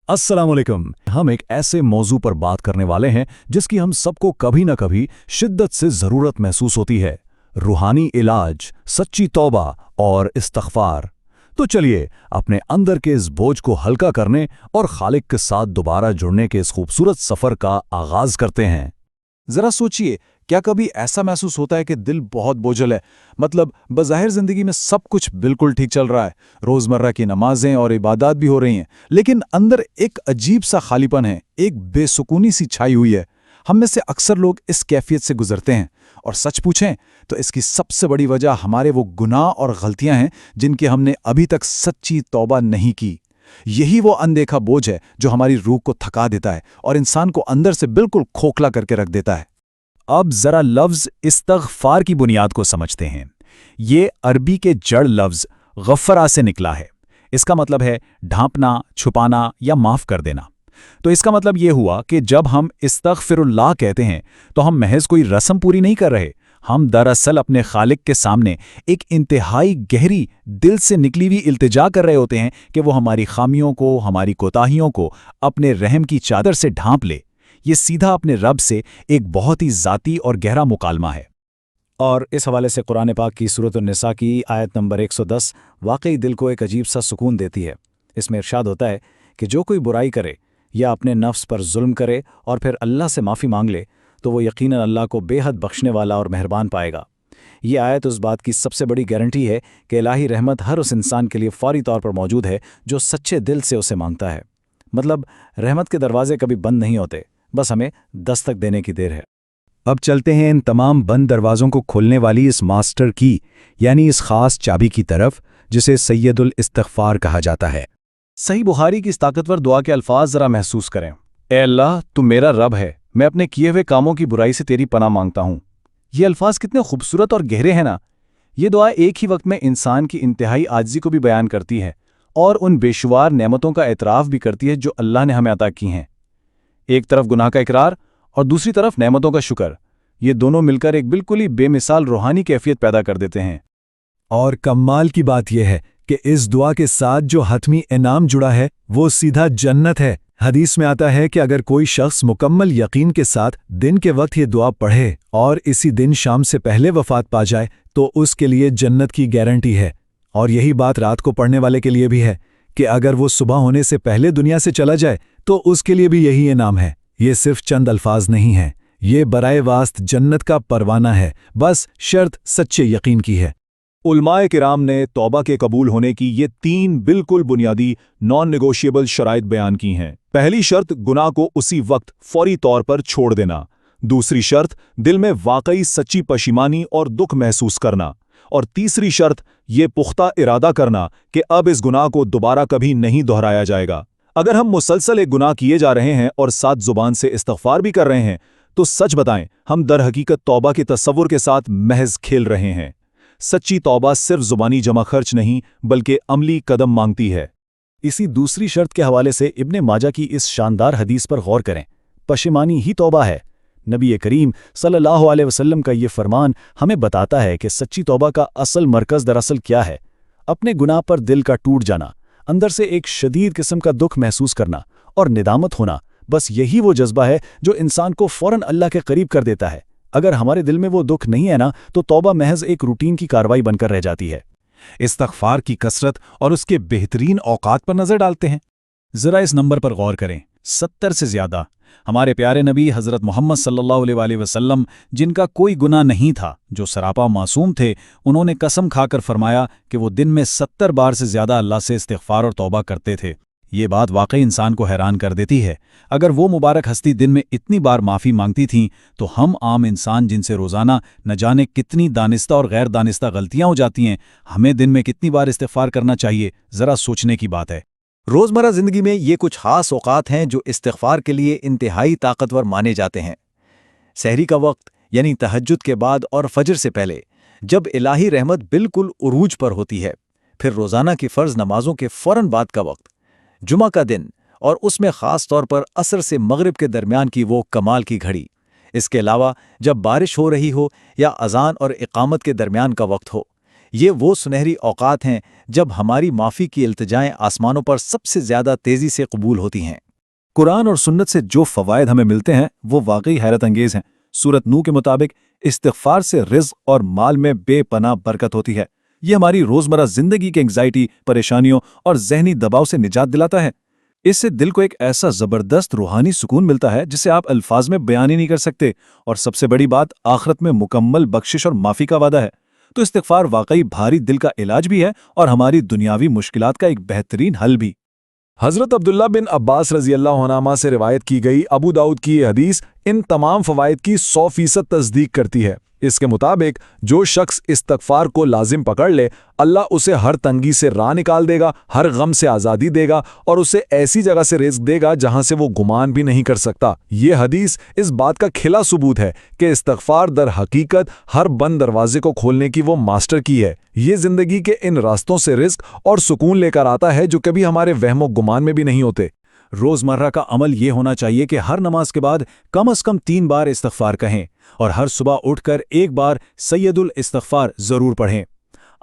अस्सलाम वालेकुम। हम एक ऐसे मौजू पर बात करने वाले हैं जिसकी हम सबको कभी ना कभी शिद्दत से ज़रूरत महसूस होती है। रूहानी इलाज, सच्ची तौबा और इस्तग़फ़ार। तो चलिए अपने अंदर के इस बोझ को हल्का करने और खालिक के साथ दोबारा जुड़ने के इस खूबसूरत सफ़र का आगाज़ करते हैं। जरा सोचिए, क्या कभी ऐसा महसूस होता है कि दिल बहुत बोझल है? मतलब बज़ाहिर ज़िंदगी में सब कुछ बिल्कुल ठीक चल रहा है, रोज़मर्रा की नमाजें और इबादत भी हो रही हैं, लेकिन अंदर एक अजीब सा खालीपन है, एक बेसुकूनी सी छाई हुई है। हम में से अक्सर लोग इस कैफियत से गुजरते हैं, और सच पूछें तो इसकी सबसे बड़ी वजह हमारे वो गुनाह और गलतियां हैं जिनकी हमने अभी तक सच्ची तौबा नहीं की। यही वो अनदेखा बोझ है जो हमारी रूह को थका देता है और इंसान को अंदर से बिल्कुल खोखला करके रख देता है। अब जरा लफ्ज़ इस्तग़फ़ार की बुनियाद को समझते हैं। ये अरबी के जड़ लफ्ज़ गफ़रा से निकला है। इसका मतलब है ढांपना, छुपाना या माफ़ कर देना। तो इसका मतलब ये हुआ कि जब हम इस्तग़फ़िरुल्लाह कहते हैं तो हम महज कोई रस्म पूरी नहीं कर रहे, हम दरअसल अपने खालिक के सामने एक इंतहाई गहरी दिल से निकली हुई इल्तिजा कर रहे होते हैं कि वो हमारी खामियों को, हमारी कोताहियों को अपने रहम की चादर से ढांप ले। ये सीधा अपने रब से एक बहुत ही ज़ाती और गहरा मुकालमा है। और इस हवाले से कुरान पाक की सूरत निसा की आयत नंबर 110 वाकई दिल को एक अजीब सा सुकून देती है। इसमें इरशाद होता है कि जो कोई बुराई करे या अपने नफ्स पर जुल्म करे और फिर अल्लाह से माफ़ी मांग ले तो वो यकीनन अल्लाह को बेहद बख्शने वाला और मेहरबान पाएगा। ये आयत उस बात की सबसे बड़ी गारंटी है कि इलाही रहमत हर उस इंसान के लिए फौरी तौर पर मौजूद है जो सच्चे दिल से उसे मांगता है। मतलब रहमत के दरवाजे कभी बंद नहीं होते, बस हमें दस्तक देने की देर है। अब चलते हैं इन तमाम बंद दरवाज़ों को खोलने वाली इस मास्टर की यानी इस खास चाबी की तरफ जिसे सैयदुल इस्तग़फ़ार कहा जाता है। सही बुखारी की इस ताकतवर दुआ के अल्फाज जरा महसूस करें। ए अल्लाह, तू मेरा रब है, मैं अपने किए हुए कामों की बुराई से तेरी पनाह मांगता हूँ। ये अल्फाज कितने खूबसूरत और गहरे हैं ना। ये दुआ एक ही वक्त में इंसान की इंतहाई आजिज़ी को भी बयान करती है और उन बेशुमार नेमतों का एतराफ़ भी करती है जो अल्लाह ने हमें अता की हैं। एक तरफ गुनाह का इकरार और दूसरी तरफ नेमतों का शुक्र, ये दोनों मिलकर एक बिल्कुल ही बेमिसाल रूहानी कैफियत पैदा कर देते हैं। और कमाल की बात यह है कि इस दुआ के साथ जो हतमी इनाम जुड़ा है वो सीधा जन्नत है। हदीस में आता है कि अगर कोई शख्स मुकम्मल यकीन के साथ दिन के वक्त ये दुआ पढ़े और इसी दिन शाम से पहले वफात पा जाए तो उसके लिए जन्नत की गारंटी है। और यही बात रात को पढ़ने वाले के लिए भी है कि अगर वो सुबह होने से पहले दुनिया से चला जाए तो उसके लिए भी यही इनाम है। ये सिर्फ चंद अल्फाज नहीं हैं, ये बराए वास्त जन्नत का परवाना है, बस शर्त सच्चे यकीन की है। उलमाए किराम ने तौबा के कबूल होने की ये 3 बिल्कुल बुनियादी नॉन नेगोशिएबल शराइत बयान की हैं। पहली शर्त गुनाह को उसी वक्त फौरी तौर पर छोड़ देना। दूसरी शर्त दिल में वाकई सच्ची पशिमानी और दुख महसूस करना। और तीसरी शर्त ये पुख्ता इरादा करना कि अब इस गुनाह को दोबारा कभी नहीं दोहराया जाएगा। अगर हम मुसलसल एक गुनाह किए जा रहे हैं और साथ जुबान से इस्तग़फ़ार भी कर रहे हैं तो सच बताएं, हम दर हकीकत तौबा के तसव्वुर के साथ महज खेल रहे हैं। सच्ची तौबा सिर्फ जुबानी जमा खर्च नहीं बल्कि अमली कदम मांगती है। इसी दूसरी शर्त के हवाले से इब्ने माजा की इस शानदार हदीस पर गौर करें। पशिमानी ही तौबा है। नबी करीम सल्लल्लाहु अलैहि वसल्लम का ये फरमान हमें बताता है कि सच्ची तौबा का असल मरकज़ दरअसल क्या है। अपने गुनाह पर दिल का टूट जाना, अंदर से एक शदीद किस्म का दुख महसूस करना और निदामत होना, बस यही वो जज्बा है जो इंसान को फ़ौरन अल्लाह के करीब कर देता है। अगर हमारे दिल में वो दुख नहीं है ना तो तौबा महज एक रूटीन की कार्रवाई बनकर रह जाती है। इस्तग़फ़ार की कसरत और उसके बेहतरीन औकात पर नज़र डालते हैं। ज़रा इस नंबर पर गौर करें, 70 से ज़्यादा। हमारे प्यारे नबी हज़रत मोहम्मद सल्लल्लाहु अलैहि वसल्लम, जिनका कोई गुनाह नहीं था, जो सरापा मासूम थे, उन्होंने कसम खाकर फरमाया कि वो दिन में 70 बार से ज़्यादा अल्लाह से इस्तिग़फ़ार और तौबा करते थे। ये बात वाकई इंसान को हैरान कर देती है। अगर वो मुबारक हस्ती दिन में इतनी बार माफ़ी मांगती थीं तो हम आम इंसान जिनसे रोज़ाना न जाने कितनी दानिस्ता और गैर दानिस्ता गलतियां हो जाती हैं, हमें दिन में कितनी बार इस्तिग़फ़ार करना चाहिए, ज़रा सोचने की बात है। रोज़मर्रा ज़िंदगी में ये कुछ ख़ास औक़ात हैं जो इस्तिग़फ़ार के लिए इंतहाई ताकतवर माने जाते हैं। सहरी का वक्त यानी तहज्जुद के बाद और फजर से पहले, जब इलाही रहमत बिल्कुल उरूज पर होती है। फिर रोज़ाना की फ़र्ज़ नमाज़ों के फ़ौरन बाद का वक्त, जुमा का दिन और उसमें ख़ास तौर पर असर से मगरिब के दरमियान की वो कमाल की घड़ी। इसके अलावा जब बारिश हो रही हो या अज़ान और इक़ामत के दरमियान का वक्त हो, یہ وہ سنہری اوقات ہیں جب ہماری معافی کی التجائیں آسمانوں پر سب سے زیادہ تیزی سے قبول ہوتی ہیں۔ قرآن اور سنت سے جو فوائد ہمیں ملتے ہیں وہ واقعی حیرت انگیز ہیں۔ سورت نو کے مطابق استغفار سے رزق اور مال میں بے پناہ برکت ہوتی ہے۔ یہ ہماری روزمرہ زندگی کے انگزائٹی، پریشانیوں اور ذہنی دباؤ سے نجات دلاتا ہے۔ اس سے دل کو ایک ایسا زبردست روحانی سکون ملتا ہے جسے آپ الفاظ میں بیان ہی نہیں کر سکتے، اور سب سے بڑی بات آخرت میں مکمل بخشش اور معافی کا وعدہ ہے۔ تو استغفار واقعی بھاری دل کا علاج بھی ہے اور ہماری دنیاوی مشکلات کا ایک بہترین حل بھی۔ حضرت عبداللہ بن عباس رضی اللہ عنہما سے روایت کی گئی ابو داؤد کی یہ حدیث ان تمام فوائد کی 100% تصدیق کرتی ہے۔ اس کے مطابق جو شخص استغفار کو لازم پکڑ لے، اللہ اسے ہر تنگی سے راہ نکال دے گا، ہر غم سے آزادی دے گا اور اسے ایسی جگہ سے رزق دے گا جہاں سے وہ گمان بھی نہیں کر سکتا۔ یہ حدیث اس بات کا کھلا ثبوت ہے کہ استغفار در حقیقت ہر بند دروازے کو کھولنے کی وہ ماسٹر کی ہے۔ یہ زندگی کے ان راستوں سے رزق اور سکون لے کر آتا ہے جو کبھی ہمارے وہم و گمان میں بھی نہیں ہوتے۔ روزمرہ کا عمل یہ ہونا چاہیے کہ ہر نماز کے بعد کم از کم 3 بار استغفار کہیں اور ہر صبح اٹھ کر 1 بار سید الاستغفار ضرور پڑھیں۔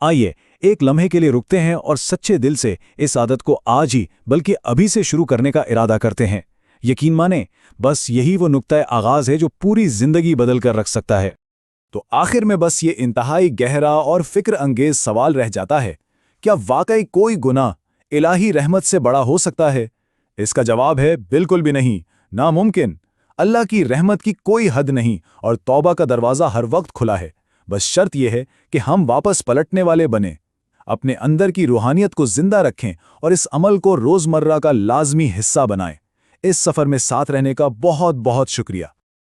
آئیے ایک لمحے کے لیے رکتے ہیں اور سچے دل سے اس عادت کو آج ہی بلکہ ابھی سے شروع کرنے کا ارادہ کرتے ہیں۔ یقین مانیں، بس یہی وہ نقطۂ آغاز ہے جو پوری زندگی بدل کر رکھ سکتا ہے۔ تو آخر میں بس یہ انتہائی گہرا اور فکر انگیز سوال رہ جاتا ہے، کیا واقعی کوئی گناہ الہی رحمت سے بڑا ہو سکتا ہے؟ اس کا جواب ہے بالکل بھی نہیں، ناممکن۔ اللہ کی رحمت کی کوئی حد نہیں اور توبہ کا دروازہ ہر وقت کھلا ہے۔ بس شرط یہ ہے کہ ہم واپس پلٹنے والے بنیں، اپنے اندر کی روحانیت کو زندہ رکھیں اور اس عمل کو روزمرہ کا لازمی حصہ بنائیں۔ اس سفر میں ساتھ رہنے کا بہت بہت شکریہ۔